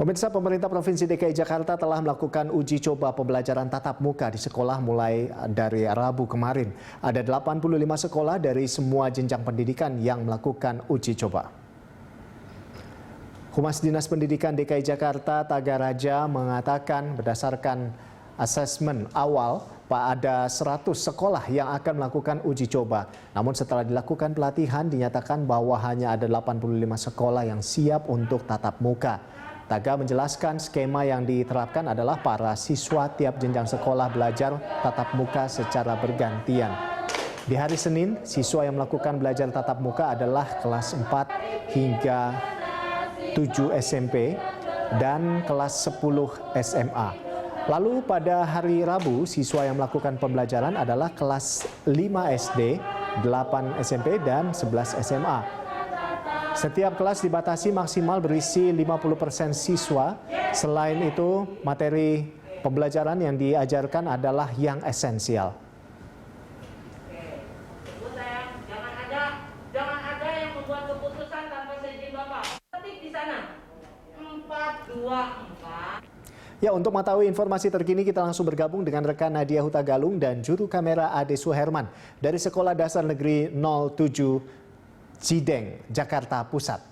Pemirsa, pemerintah Provinsi DKI Jakarta telah melakukan uji coba pembelajaran tatap muka di sekolah mulai dari Rabu kemarin. Ada 85 sekolah dari semua jenjang pendidikan yang melakukan uji coba. Humas Dinas Pendidikan DKI Jakarta Tagaraja mengatakan berdasarkan asesmen awal, ada 100 sekolah yang akan melakukan uji coba. Namun setelah dilakukan pelatihan dinyatakan bahwa hanya ada 85 sekolah yang siap untuk tatap muka. Taga menjelaskan skema yang diterapkan adalah para siswa tiap jenjang sekolah belajar tatap muka secara bergantian. Di hari Senin, siswa yang melakukan belajar tatap muka adalah kelas 4 hingga 7 SMP dan kelas 10 SMA. Lalu pada hari Rabu, siswa yang melakukan pembelajaran adalah kelas 5 SD, 8 SMP, dan 11 SMA. Setiap kelas dibatasi maksimal berisi 50% siswa. Selain itu, materi pembelajaran yang diajarkan adalah yang esensial. Jangan ada yang membuat keputusan tanpa seizin Bapak. Ketik di sana. 424. Ya, untuk mengetahui informasi terkini kita langsung bergabung dengan rekan Nadia Hutagalung dan juru kamera Ade Suherman dari Sekolah Dasar Negeri 07 Cideng, Jakarta Pusat.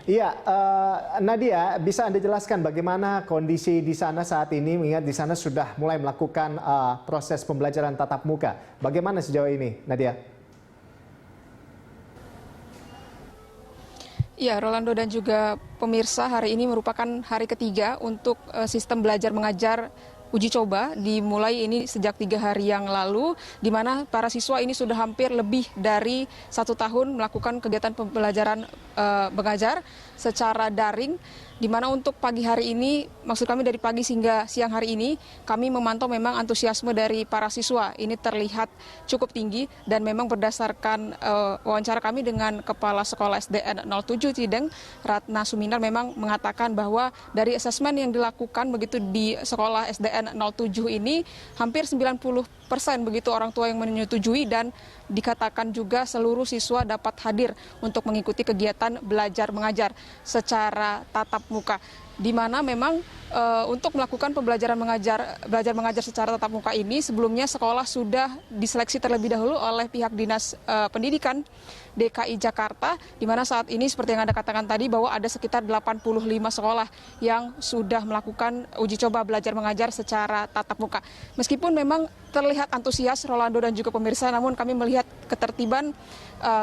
Iya, Nadia, bisa Anda jelaskan bagaimana kondisi di sana saat ini, mengingat di sana sudah mulai melakukan proses pembelajaran tatap muka. Bagaimana sejauh ini, Nadia? Ya, Rolando dan juga pemirsa, hari ini merupakan hari ketiga untuk sistem belajar mengajar uji coba. Dimulai ini sejak 3 hari yang lalu, di mana para siswa ini sudah hampir lebih dari 1 tahun melakukan kegiatan pembelajaran mengajar secara daring. Di mana untuk pagi hari ini, maksud kami dari pagi hingga siang hari ini, kami memantau memang antusiasme dari para siswa. Ini terlihat cukup tinggi dan memang berdasarkan wawancara kami dengan Kepala Sekolah SDN 07 Cideng, Ratna Suminar, memang mengatakan bahwa dari asesmen yang dilakukan begitu di sekolah SDN 07 ini, hampir 90% begitu orang tua yang menyetujui dan dikatakan juga seluruh siswa dapat hadir untuk mengikuti kegiatan belajar mengajar secara tatap muka, di mana memang untuk melakukan pembelajaran belajar mengajar secara tatap muka ini sebelumnya sekolah sudah diseleksi terlebih dahulu oleh pihak Dinas Pendidikan DKI Jakarta, di mana saat ini seperti yang Anda katakan tadi bahwa ada sekitar 85 sekolah yang sudah melakukan uji coba belajar mengajar secara tatap muka. Meskipun memang terlihat antusias Rolando dan juga pemirsa, namun kami melihat ketertiban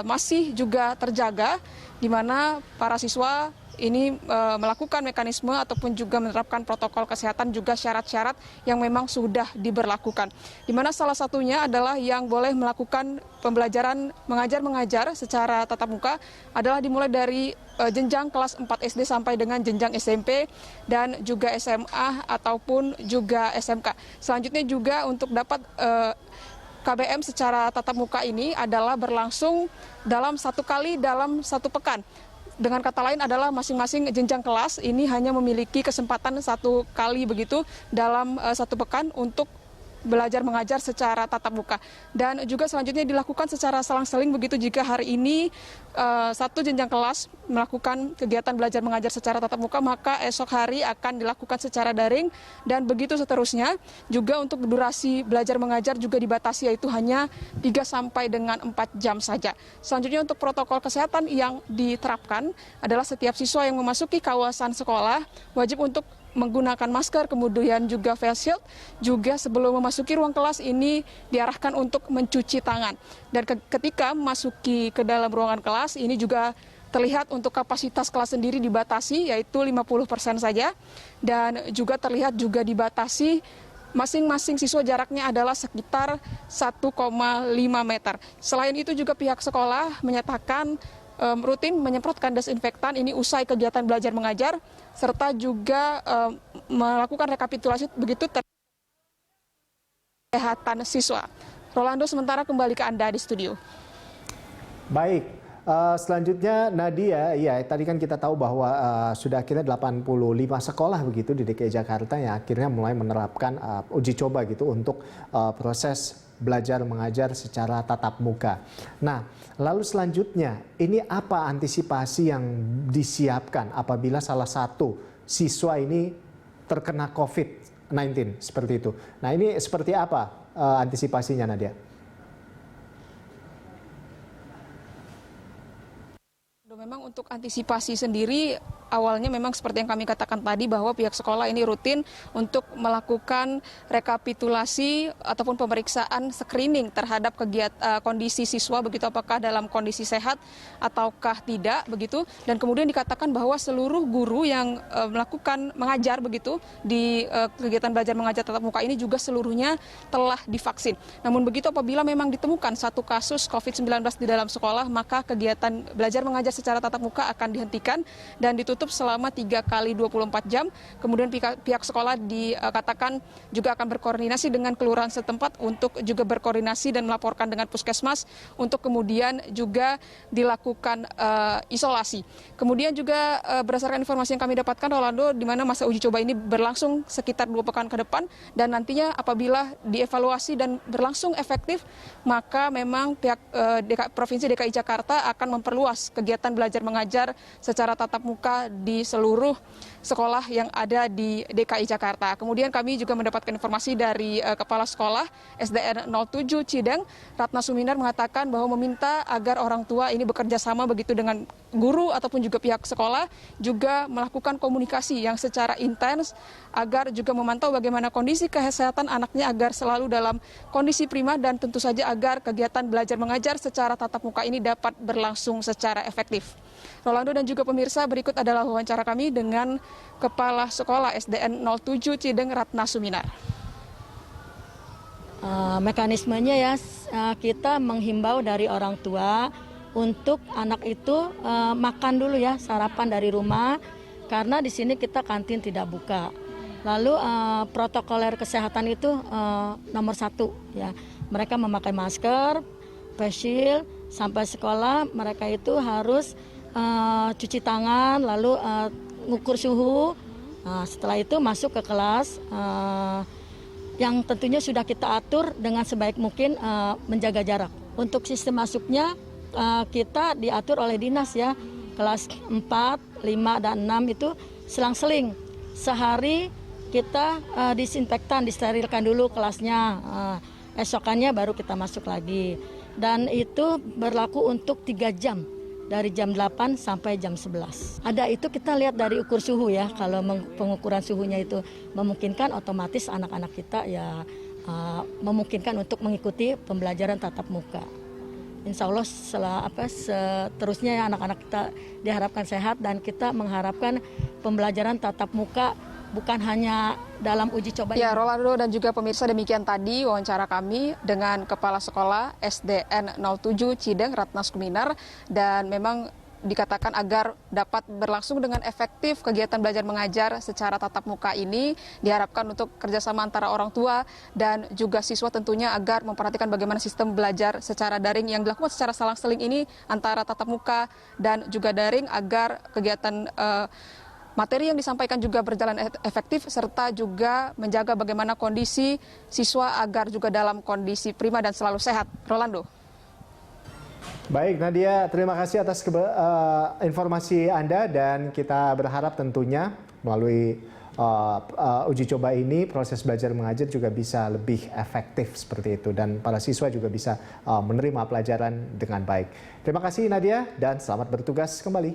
masih juga terjaga, di mana para siswa ini melakukan mekanisme ataupun juga menerapkan protokol kesehatan, juga syarat-syarat yang memang sudah diberlakukan. Di mana salah satunya adalah yang boleh melakukan pembelajaran mengajar secara tatap muka adalah dimulai dari jenjang kelas 4 SD sampai dengan jenjang SMP dan juga SMA ataupun juga SMK. Selanjutnya juga untuk dapat KBM secara tatap muka ini adalah berlangsung dalam 1 kali dalam 1 pekan. Dengan kata lain adalah masing-masing jenjang kelas ini hanya memiliki kesempatan 1 kali begitu dalam 1 pekan untuk belajar mengajar secara tatap muka. Dan juga selanjutnya dilakukan secara selang-seling begitu, jika hari ini 1 jenjang kelas melakukan kegiatan belajar mengajar secara tatap muka, maka esok hari akan dilakukan secara daring dan begitu seterusnya. Juga untuk durasi belajar mengajar juga dibatasi, yaitu hanya 3 sampai dengan 4 jam saja. Selanjutnya untuk protokol kesehatan yang diterapkan adalah setiap siswa yang memasuki kawasan sekolah wajib untuk menggunakan masker, kemudian juga face shield, juga sebelum memasuki ruang kelas ini diarahkan untuk mencuci tangan. Dan ketika memasuki ke dalam ruangan kelas ini juga terlihat untuk kapasitas kelas sendiri dibatasi, yaitu 50% saja, dan juga terlihat juga dibatasi masing-masing siswa jaraknya adalah sekitar 1,5 meter. Selain itu juga pihak sekolah menyatakan rutin menyemprotkan desinfektan ini usai kegiatan belajar mengajar, serta juga melakukan rekapitulasi begitu kesehatan siswa. Rolando, sementara kembali ke Anda di studio. Baik, selanjutnya Nadia, ya tadi kan kita tahu bahwa sudah akhirnya 85 sekolah begitu di DKI Jakarta yang akhirnya mulai menerapkan uji coba gitu untuk proses belajar mengajar secara tatap muka. Nah, lalu selanjutnya ini apa antisipasi yang disiapkan apabila salah satu siswa ini terkena COVID-19 seperti itu. Nah, ini seperti apa antisipasinya, Nadia? Memang untuk antisipasi sendiri awalnya memang seperti yang kami katakan tadi bahwa pihak sekolah ini rutin untuk melakukan rekapitulasi ataupun pemeriksaan screening terhadap kondisi siswa begitu apakah dalam kondisi sehat ataukah tidak begitu, dan kemudian dikatakan bahwa seluruh guru yang melakukan mengajar begitu di kegiatan belajar mengajar tatap muka ini juga seluruhnya telah divaksin. Namun begitu apabila memang ditemukan satu kasus COVID-19 di dalam sekolah, maka kegiatan belajar mengajar secara tatap muka akan dihentikan dan ditutup selama 3 kali 24 jam. Kemudian pihak sekolah dikatakan juga akan berkoordinasi dengan kelurahan setempat untuk juga berkoordinasi dan melaporkan dengan puskesmas untuk kemudian juga dilakukan isolasi. Kemudian juga berdasarkan informasi yang kami dapatkan, Rolando, di mana masa uji coba ini berlangsung sekitar 2 pekan ke depan, dan nantinya apabila dievaluasi dan berlangsung efektif, maka memang pihak Provinsi DKI Jakarta akan memperluas kegiatan belajar mengajar secara tatap muka di seluruh sekolah yang ada di DKI Jakarta. Kemudian kami juga mendapatkan informasi dari Kepala Sekolah SDN 07 Cideng, Ratna Suminar, mengatakan bahwa meminta agar orang tua ini bekerja sama begitu dengan guru ataupun juga pihak sekolah, juga melakukan komunikasi yang secara intens agar juga memantau bagaimana kondisi kesehatan anaknya agar selalu dalam kondisi prima, dan tentu saja agar kegiatan belajar mengajar secara tatap muka ini dapat berlangsung secara efektif. Rolando dan juga pemirsa, berikut adalah wawancara kami dengan Kepala Sekolah SDN 07 Cideng, Ratna Suminar. Mekanismenya ya, kita menghimbau dari orang tua untuk anak itu makan dulu ya, sarapan dari rumah, karena di sini kita kantin tidak buka. Lalu protokoler kesehatan itu nomor 1 ya, mereka memakai masker, face shield, sampai sekolah mereka itu harus cuci tangan, lalu ngukur suhu. Setelah itu masuk ke kelas yang tentunya sudah kita atur dengan sebaik mungkin menjaga jarak. Untuk sistem masuknya kita diatur oleh dinas ya, kelas 4, 5, dan 6 itu selang-seling. Sehari kita disinfektan, disterilkan dulu kelasnya, esokannya baru kita masuk lagi. Dan itu berlaku untuk 3 jam, dari jam 8 sampai jam 11. Ada itu kita lihat dari ukur suhu ya, kalau pengukuran suhunya itu memungkinkan, otomatis anak-anak kita ya memungkinkan untuk mengikuti pembelajaran tatap muka. Insya Allah seterusnya ya anak-anak kita diharapkan sehat, dan kita mengharapkan pembelajaran tatap muka bukan hanya dalam uji coba. Ya, Rolando dan juga pemirsa, demikian tadi wawancara kami dengan Kepala Sekolah SDN 07 Cideng, Ratna Suminar, dan memang dikatakan agar dapat berlangsung dengan efektif kegiatan belajar mengajar secara tatap muka ini diharapkan untuk kerjasama antara orang tua dan juga siswa tentunya, agar memperhatikan bagaimana sistem belajar secara daring yang dilakukan secara selang-seling ini antara tatap muka dan juga daring, agar kegiatan materi yang disampaikan juga berjalan efektif, serta juga menjaga bagaimana kondisi siswa agar juga dalam kondisi prima dan selalu sehat. Rolando. Baik, Nadia, terima kasih atas informasi Anda, dan kita berharap tentunya melalui uji coba ini proses belajar mengajar juga bisa lebih efektif seperti itu, dan para siswa juga bisa menerima pelajaran dengan baik. Terima kasih Nadia, dan selamat bertugas kembali.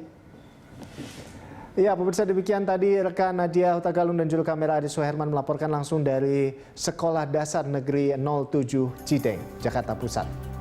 Ya, pemirsa, demikian tadi rekan Nadia Hutagalung dan juru kamera Adi Suherman melaporkan langsung dari Sekolah Dasar Negeri 07 Cideng, Jakarta Pusat.